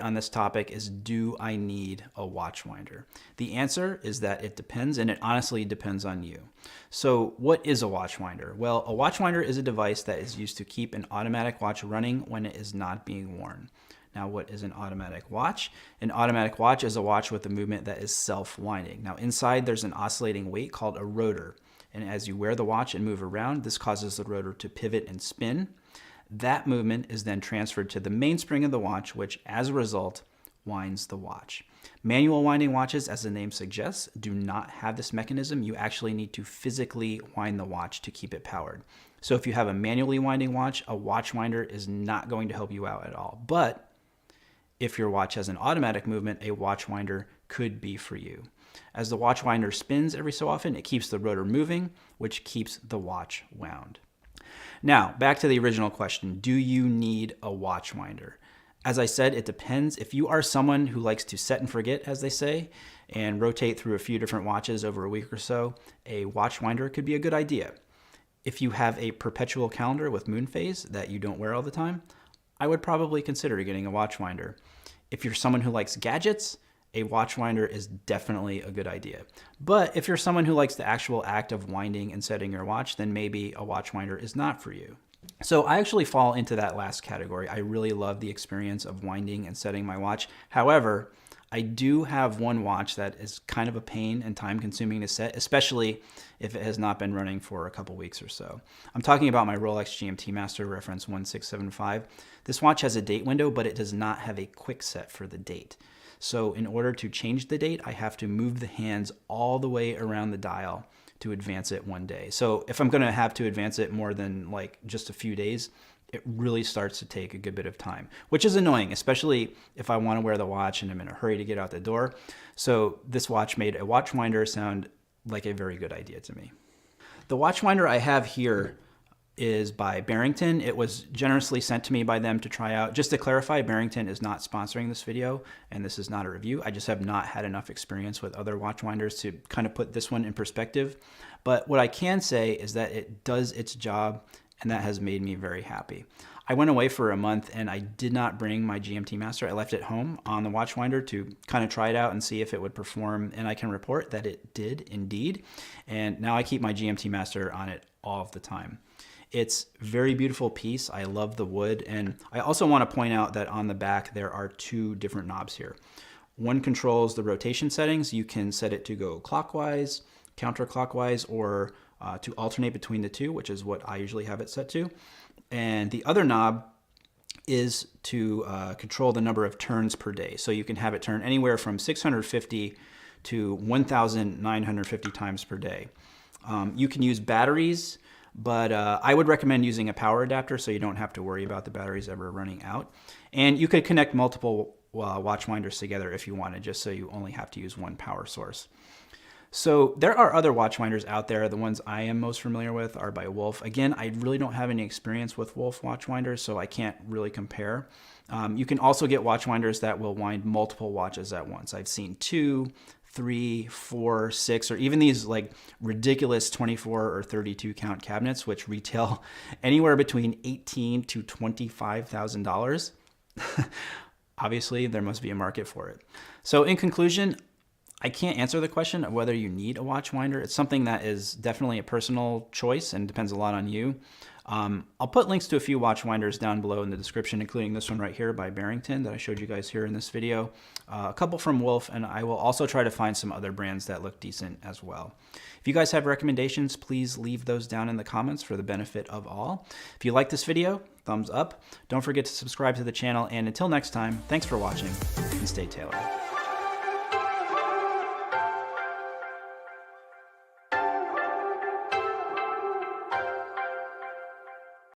on this topic is, do I need a watch winder? The answer is that it depends, and it honestly depends on you. So what is a watch winder? Well, a watch winder is a device that is used to keep an automatic watch running when it is not being worn. Now, what is an automatic watch? An automatic watch is a watch with a movement that is self-winding. Now, inside there's an oscillating weight called a rotor. And as you wear the watch and move around, this causes the rotor to pivot and spin. That movement is then transferred to the mainspring of the watch, which as a result winds the watch. Manual winding watches, as the name suggests, do not have this mechanism. You actually need to physically wind the watch to keep it powered. So if you have a manually winding watch, a watch winder is not going to help you out at all. But if your watch has an automatic movement, a watch winder could be for you. As the watch winder spins every so often, it keeps the rotor moving, which keeps the watch wound. Now, back to the original question, do you need a watch winder? As I said, it depends. If you are someone who likes to set and forget, as they say, and rotate through a few different watches over a week or so, a watch winder could be a good idea. If you have a perpetual calendar with moon phase that you don't wear all the time, I would probably consider getting a watch winder. If you're someone who likes gadgets, a watch winder is definitely a good idea. But if you're someone who likes the actual act of winding and setting your watch, then maybe a watch winder is not for you. So I actually fall into that last category. I really love the experience of winding and setting my watch. However, I do have one watch that is kind of a pain and time consuming to set, especially if it has not been running for a couple weeks or so. I'm talking about my Rolex GMT Master reference 1675. This watch has a date window, but it does not have a quick set for the date. So in order to change the date, I have to move the hands all the way around the dial to advance it one day. So if I'm gonna have to advance it more than like just a few days, it really starts to take a good bit of time, which is annoying, especially if I want to wear the watch and I'm in a hurry to get out the door. So this watch made a watch winder sound like a very good idea to me. The watch winder I have here is by Barrington. It was generously sent to me by them to try out. Just to clarify, Barrington is not sponsoring this video, and this is not a review. I just have not had enough experience with other watch winders to kind of put this one in perspective. But what I can say is that it does its job, and that has made me very happy. I went away for a month and I did not bring my GMT Master. I left it home on the watch winder to kind of try it out and see if it would perform, and I can report that it did indeed. And now I keep my GMT Master on it all of the time. It's a very beautiful piece. I love the wood, and I also want to point out that on the back there are two different knobs here. One controls the rotation settings. You can set it to go clockwise, counterclockwise, or to alternate between the two, which is what I usually have it set to. And the other knob is to control the number of turns per day. So you can have it turn anywhere from 650 to 1,950 times per day. You can use batteries, but I would recommend using a power adapter so you don't have to worry about the batteries ever running out. And you could connect multiple watch winders together if you wanted, just so you only have to use one power source. So there are other watch winders out there. The ones I am most familiar with are by Wolf. Again, I really don't have any experience with Wolf watch winders, so I can't really compare. You can also get watch winders that will wind multiple watches at once. I've seen 2, 3, 4, 6, or even these like ridiculous 24 or 32 count cabinets, which retail anywhere between $18,000 to $25,000. Obviously, there must be a market for it. So in conclusion, I can't answer the question of whether you need a watch winder. It's something that is definitely a personal choice and depends a lot on you. I'll put links to a few watch winders down below in the description, including this one right here by Barrington that I showed you guys here in this video, a couple from Wolf, and I will also try to find some other brands that look decent as well. If you guys have recommendations, please leave those down in the comments for the benefit of all. If you like this video, thumbs up. Don't forget to subscribe to the channel, and until next time, thanks for watching and stay tailored.